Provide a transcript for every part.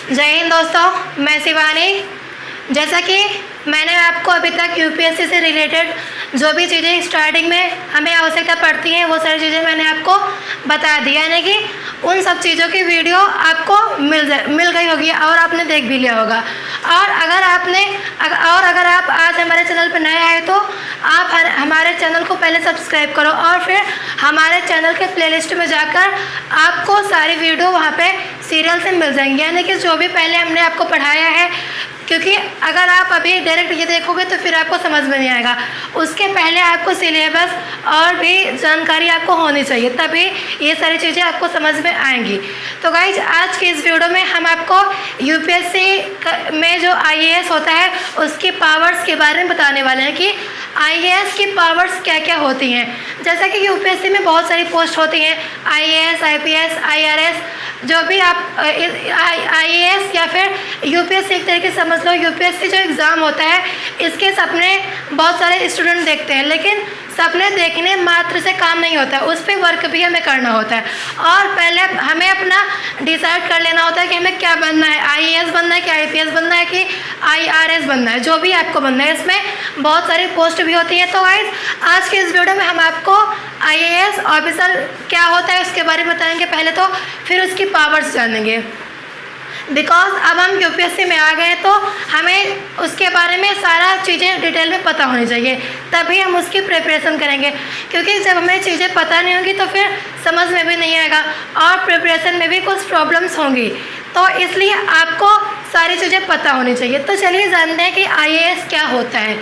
जय हिंद दोस्तों, मैं शिवानी। जैसा कि मैंने आपको अभी तक यूपीएससी से रिलेटेड जो भी चीज़ें स्टार्टिंग में हमें आवश्यकता पड़ती हैं वो सारी चीज़ें मैंने आपको बता दी, यानी कि उन सब चीज़ों की वीडियो आपको मिल गई होगी और आपने देख भी लिया होगा। और अगर आप आज हमारे चैनल पर नए आए तो आप हमारे चैनल को पहले सब्सक्राइब करो और फिर हमारे चैनल के प्लेलिस्ट में जाकर आपको सारी वीडियो वहाँ पे सीरियल से मिल जाएंगी, यानी कि जो भी पहले हमने आपको पढ़ाया है। क्योंकि अगर आप अभी डायरेक्ट ये देखोगे तो फिर आपको समझ में नहीं आएगा। उसके पहले आपको सिलेबस और भी जानकारी आपको होनी चाहिए, तभी ये सारी चीज़ें आपको समझ में आएंगी। तो गाइज, आज की इस वीडियो में हम आपको यूपीएससी में जो आईएएस होता है उसकी पावर्स के बारे में बताने वाले हैं कि आईएएस की पावर्स क्या क्या होती हैं। जैसा कि यूपीएससी में बहुत सारी पोस्ट होती हैं, आईएएस, आईपीएस, आईआरएस, जो भी आप आईएएस या फिर यूपीएससी एक तरीके से समझ लो। यूपीएससी जो एग्ज़ाम होता है इसके सपने बहुत सारे स्टूडेंट देखते हैं, लेकिन सपने देखने मात्र से काम नहीं होता है, उस पर वर्क भी हमें करना होता है। और पहले हमें अपना डिसाइड कर लेना होता है कि हमें क्या बनना है, आईएएस बनना है कि आईपीएस बनना है कि आईआरएस बनना है, जो भी आपको बनना है। इसमें बहुत सारी पोस्ट भी होती हैं। तो गाइस, आज के इस वीडियो में हम आपको आईएएस ऑफिसर क्या होता है उसके बारे में बताएंगे पहले, तो फिर उसकी पावर्स जानेंगे। बिकॉज अब हम यूपीएससी में आ गए तो हमें उसके बारे में सारा चीज़ें डिटेल में पता होनी चाहिए, तभी हम उसकी प्रिपरेशन करेंगे। क्योंकि जब हमें चीज़ें पता नहीं होंगी तो फिर समझ में भी नहीं आएगा और प्रिपरेशन में भी कुछ प्रॉब्लम्स होंगी। तो इसलिए आपको सारी चीज़ें पता होनी चाहिए। तो चलिए जानते हैं कि आईएएस क्या होता है।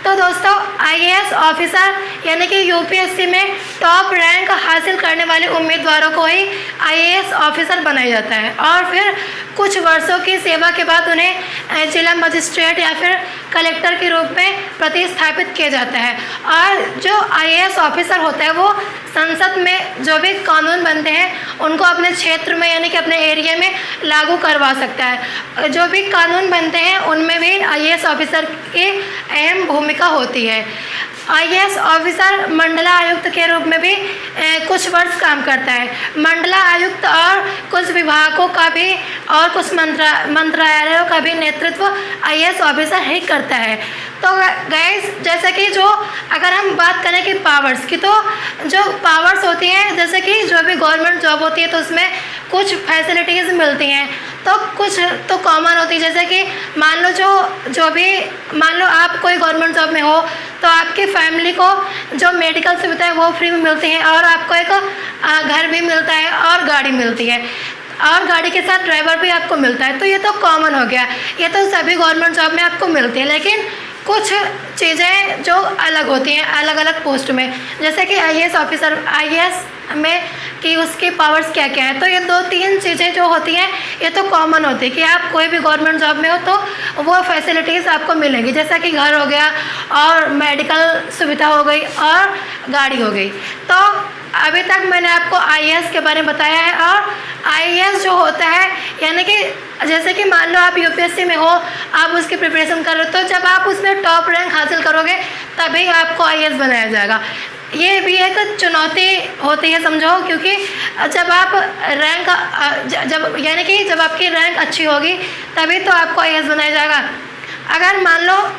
तो दोस्तों, आईएएस ऑफिसर यानी कि यूपीएससी में टॉप रैंक हासिल करने वाले उम्मीदवारों को ही आईएएस ऑफिसर बनाया जाता है और फिर कुछ वर्षों की सेवा के बाद उन्हें जिला मजिस्ट्रेट या फिर कलेक्टर के रूप में प्रतिस्थापित किया जाता है। और जो आईएएस ऑफिसर होता है वो संसद में जो भी कानून बनते हैं उनको अपने क्षेत्र में यानी कि अपने एरिया में लागू करवा सकता है। जो भी कानून बनते हैं उनमें भी आईएएस ऑफिसर की अहम भूमिका होती है। आईएएस ऑफिसर मंडला आयुक्त के रूप में भी कुछ वर्ष काम करता है। मंडला आयुक्त और कुछ विभागों का भी और कुछ मंत्रालयों का भी नेतृत्व आईएएस ऑफिसर ही करता है। तो गाइस, जैसे कि जो अगर हम बात करें कि पावर्स की, तो जो पावर्स होती हैं जैसे कि जो भी गवर्नमेंट जॉब होती है तो उसमें कुछ फैसिलिटीज़ मिलती हैं, तो कुछ तो कॉमन होती है। जैसे कि मान लो आप कोई गवर्नमेंट जॉब में हो तो आपकी फैमिली को जो मेडिकल सुविधा है वो फ्री में मिलती है और आपको एक घर भी मिलता है और गाड़ी मिलती है और गाड़ी के साथ ड्राइवर भी आपको मिलता है। तो ये तो कॉमन हो गया, ये तो सभी गवर्नमेंट जॉब में आपको मिलती है। लेकिन कुछ चीज़ें जो अलग होती हैं अलग अलग पोस्ट में, जैसे कि आईएएस ऑफिसर, आईएएस में कि उसकी पावर्स क्या क्या है। तो ये 2-3 चीज़ें जो होती हैं ये तो कॉमन होती है कि आप कोई भी गवर्नमेंट जॉब में हो तो वो फैसिलिटीज़ आपको मिलेंगी, जैसा कि घर हो गया और मेडिकल सुविधा हो गई और गाड़ी हो गई। तो अभी तक मैंने आपको आईएएस के बारे में बताया है। और आईएएस जो होता है यानी कि जैसे कि मान लो आप यूपीएससी में हो, आप उसकी प्रिपरेशन कर रहे हो, तो जब आप उसमें टॉप रैंक हासिल करोगे तभी आपको आईएएस बनाया जाएगा। ये भी एक चुनौती होती है, समझो, क्योंकि जब आप जब आपकी रैंक अच्छी होगी तभी तो आपको आईएएस बनाया जाएगा। अगर मान लो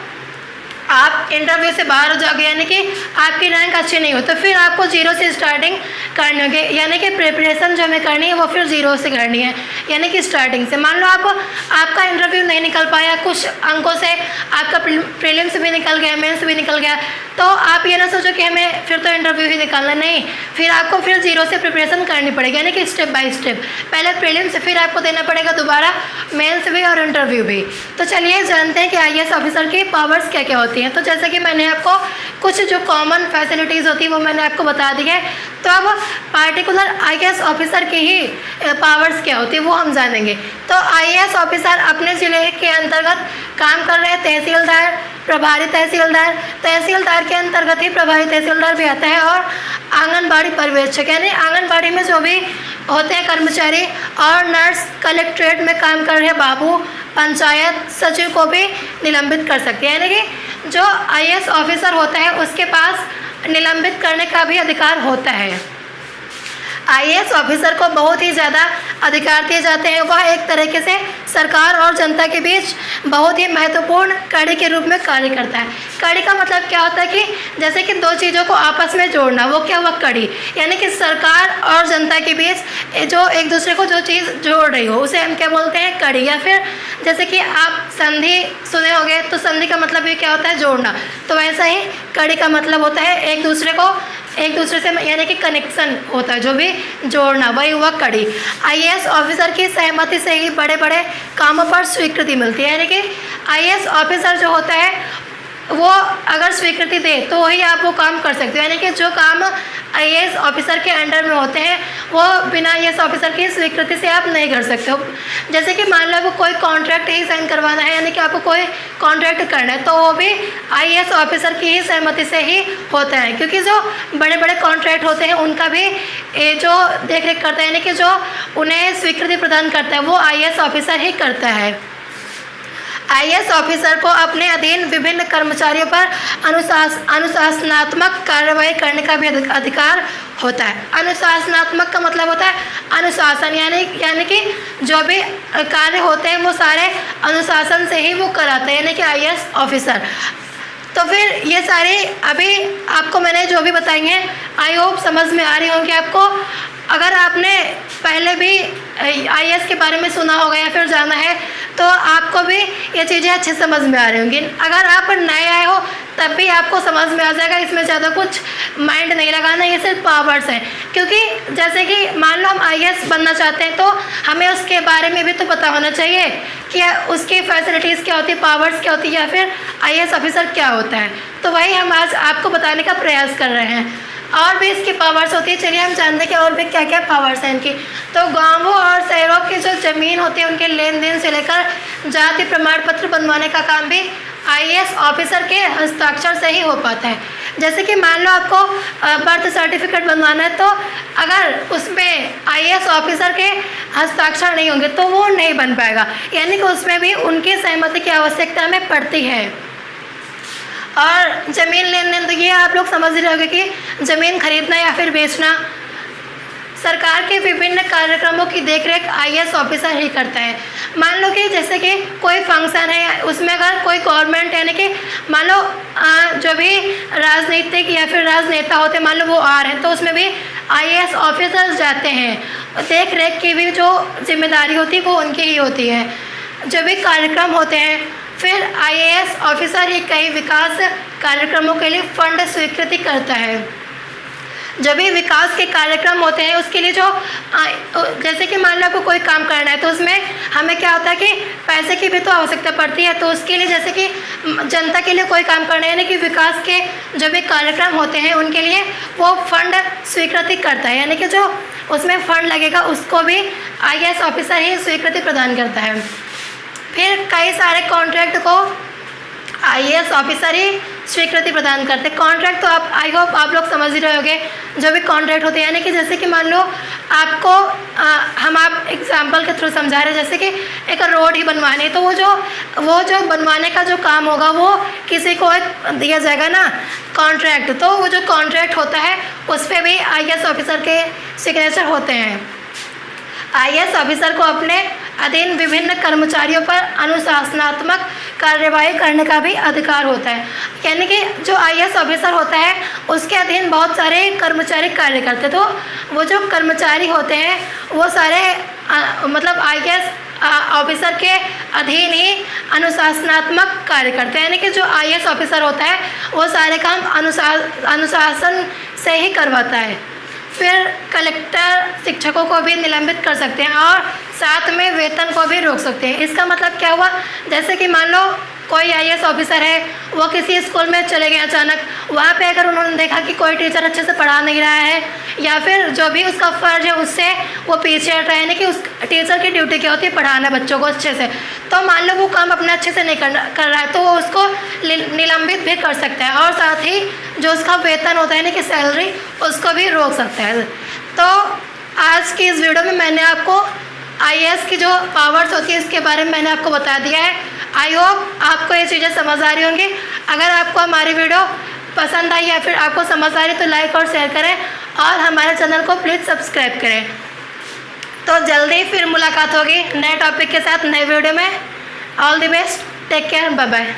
आप इंटरव्यू से बाहर हो जाओगे यानी कि आपकी रैंक अच्छी नहीं हो तो फिर आपको जीरो से स्टार्टिंग करनी होगी, यानी कि प्रिपरेशन जो हमें करनी है वो फिर जीरो से करनी है, यानी कि स्टार्टिंग से। मान लो आपका इंटरव्यू नहीं निकल पाया, कुछ अंकों से आपका प्रीलिम्स भी निकल गया, मेंस भी निकल गया, तो आप ये ना सोचो कि हमें फिर तो इंटरव्यू ही निकालना, नहीं, फिर आपको फिर जीरो से प्रिपरेशन करनी पड़ेगी, यानी कि स्टेप बाय स्टेप। पहले प्रीलिम्स, फिर आपको देना पड़ेगा दोबारा मेंस भी और इंटरव्यू भी। तो चलिए जानते हैं कि आईएएस ऑफिसर की पावर्स क्या क्या होती हैं। तो जैसे कि मैंने आपको कुछ जो कॉमन फैसिलिटीज़ होती है वो मैंने आपको बता दी है। तो अब पार्टिकुलर आईएएस ऑफिसर की ही पावर्स क्या होती है वो हम जानेंगे। तो आईएएस ऑफिसर अपने ज़िले के अंतर्गत काम कर रहे हैं तहसीलदार, प्रभारी तहसीलदार, तहसीलदार के अंतर्गत ही प्रभारी तहसीलदार भी आता है, और आंगनबाड़ी पर्यवेक्षक यानी आंगनबाड़ी में जो भी होते हैं कर्मचारी, और नर्स, कलेक्ट्रेट में काम कर रहे बाबू, पंचायत सचिव को भी निलंबित कर सकते हैं। यानी कि जो आईएएस ऑफिसर होता है उसके पास निलंबित करने का भी अधिकार होता है। आईएएस ऑफिसर को बहुत ही ज़्यादा अधिकार दिए जाते हैं। वह एक तरीके से सरकार और जनता के बीच बहुत ही महत्वपूर्ण कड़ी के रूप में कार्य करता है। कड़ी का मतलब क्या होता है कि जैसे कि दो चीज़ों को आपस में जोड़ना, वो क्या हुआ, कड़ी। यानी कि सरकार और जनता के बीच जो एक दूसरे को जो चीज़ जोड़ रही हो उसे हम क्या बोलते हैं, कड़ी। या फिर जैसे कि आप संधि सुने होंगे, तो संधि का मतलब ये क्या होता है, जोड़ना। तो वैसा ही कड़ी का मतलब होता है एक दूसरे से यानी कि कनेक्शन होता है, जो भी जोड़ना, वही हुआ कड़ी। आईएएस ऑफिसर की सहमति से ही बड़े बड़े कामों पर स्वीकृति मिलती है। यानी कि आईएएस ऑफिसर जो होता है वो अगर स्वीकृति दे तो वही आप वो काम कर सकते हो। यानी कि जो काम आईएएस ऑफिसर के अंडर में होते हैं वो बिना आईएएस ऑफिसर की स्वीकृति से आप नहीं कर सकते हो। जैसे कि मान लो आपको कोई कॉन्ट्रैक्ट ही साइन करवाना है, यानी कि आपको कोई कॉन्ट्रैक्ट करना है, तो वो भी आईएएस ऑफिसर की ही सहमति से ही होता है। क्योंकि जो बड़े बड़े कॉन्ट्रैक्ट होते हैं उनका भी जो देख रेख करता है, यानी कि जो उन्हें स्वीकृति प्रदान करता है, वो आईएएस ऑफिसर ही करता है। आईएएस ऑफिसर को अपने अधीन विभिन्न कर्मचारियों पर अनुशासनात्मक कार्रवाई करने का भी अधिकार होता है। अनुशासनात्मक का मतलब होता है अनुशासन, यानी कि जो भी कार्य होते हैं वो सारे अनुशासन से ही वो कराते हैं, यानी कि आईएएस ऑफिसर। तो फिर ये सारे अभी आपको मैंने जो भी बताई हैं आई होप समझ में आ रही होंगी आपको। अगर आपने पहले भी आईएएस के बारे में सुना होगा या फिर जाना है तो आपको भी ये चीज़ें अच्छे समझ में आ रही होंगी। अगर आप नए आए हो तब भी आपको समझ में आ जाएगा, इसमें ज़्यादा कुछ माइंड नहीं लगाना, ये सिर्फ पावर्स हैं। क्योंकि जैसे कि मान लो हम आईएएस बनना चाहते हैं तो हमें उसके बारे में भी तो पता होना चाहिए कि उसकी फैसिलिटीज़ क्या होती है, पावर्स क्या होती है, या फिर आईएएस ऑफिसर क्या होता है। तो वही हम आज आपको बताने का प्रयास कर रहे हैं। और भी इसकी पावर्स होती है, चलिए हम जानते हैं कि और भी क्या क्या पावर्स हैं इनकी। तो गांवों और शहरों की जो ज़मीन होती है उनके लेन देन से लेकर जाति प्रमाण पत्र बनवाने का काम भी आईएएस ऑफिसर के हस्ताक्षर से ही हो पाता है। जैसे कि मान लो आपको बर्थ सर्टिफिकेट बनवाना है, तो अगर उसमें आईएएस ऑफिसर के हस्ताक्षर नहीं होंगे तो वो नहीं बन पाएगा। यानी कि उसमें भी उनकी सहमति की आवश्यकता हमें पड़ती है। और ज़मीन लेन देन, तो ये आप लोग समझ रहे होंगे कि ज़मीन खरीदना या फिर बेचना सरकार के विभिन्न कार्यक्रमों की देखरेख आईएएस ऑफिसर ही करता है। मान लो कि जैसे कि कोई फंक्शन है, उसमें अगर कोई गवर्नमेंट यानी कि मान लो जो भी राजनीतिक या फिर राजनेता होते हैं, मान लो वो आ रहे हैं, तो उसमें भी आईएएस ऑफिसर जाते हैं। देख रेख की भी जो जिम्मेदारी होती है वो उनकी ही होती है। जो भी कार्यक्रम होते हैं फिर आईएएस ऑफिसर ही कई विकास कार्यक्रमों के लिए फंड स्वीकृति करता है। जब भी विकास के कार्यक्रम होते हैं उसके लिए जो जैसे कि मान लो आपको कोई काम करना है तो उसमें हमें क्या होता है कि पैसे की भी तो आवश्यकता पड़ती है। तो उसके लिए जैसे कि जनता के लिए कोई काम करना है, यानी कि विकास के जो भी कार्यक्रम होते हैं उनके लिए वो फंड स्वीकृति करता है। यानी कि जो उसमें फंड लगेगा उसको भी आईएएस ऑफिसर ही स्वीकृति प्रदान करता है। फिर कई सारे कॉन्ट्रैक्ट को आईएएस ऑफिसर ही स्वीकृति प्रदान करते हैं। कॉन्ट्रैक्ट तो आप आई होप आप लोग समझ ही रहे होंगे, जो भी कॉन्ट्रैक्ट होते हैं, यानी कि जैसे कि मान लो आपको हम आप एग्जांपल के थ्रू समझा रहे हैं, जैसे कि एक रोड ही बनवानी है, तो वो जो बनवाने का जो काम होगा वो किसी को दिया जाएगा ना कॉन्ट्रैक्ट। तो वो जो कॉन्ट्रैक्ट होता है उस पर भी आईएएस ऑफिसर के सिग्नेचर होते हैं। आईएएस ऑफिसर को अपने अधीन विभिन्न कर्मचारियों पर अनुशासनात्मक कार्यवाही करने का भी अधिकार होता है। यानी कि जो आईएएस ऑफिसर होता है उसके अधीन बहुत सारे कर्मचारी कार्य करते हैं। तो वो जो कर्मचारी होते हैं वो सारे मतलब आईएएस ऑफिसर के अधीन ही अनुशासनात्मक कार्य करते हैं। यानी कि जो आईएएस ऑफिसर होता है वो सारे काम अनुशासन से ही करवाता है। फिर कलेक्टर शिक्षकों को भी निलंबित कर सकते हैं और साथ में वेतन को भी रोक सकते हैं। इसका मतलब क्या हुआ, जैसे कि मान लो कोई आईएएस ऑफिसर है, वो किसी स्कूल में चले गए अचानक, वहाँ पे अगर उन्होंने देखा कि कोई टीचर अच्छे से पढ़ा नहीं रहा है या फिर जो भी उसका फ़र्ज है उससे वो पीछे हट रहा है, यानी कि उस टीचर की ड्यूटी क्या होती है, पढ़ाना बच्चों को अच्छे से, तो मान लो वो काम अपने अच्छे से नहीं कर रहा है तो वो उसको निलंबित भी कर सकता है और साथ ही जो उसका वेतन होता है यानी कि सैलरी, उसको भी रोक सकता है। तो आज की इस वीडियो में मैंने आपको आईएएस की जो पावर्स होती है इसके बारे में मैंने आपको बता दिया है। आई होप आपको ये चीज़ें समझ आ रही होंगी। अगर आपको हमारी वीडियो पसंद आई या फिर आपको समझ आ रही तो लाइक और शेयर करें और हमारे चैनल को प्लीज़ सब्सक्राइब करें। तो जल्दी फिर मुलाकात होगी नए टॉपिक के साथ नए वीडियो में। All the best, take care, bye bye.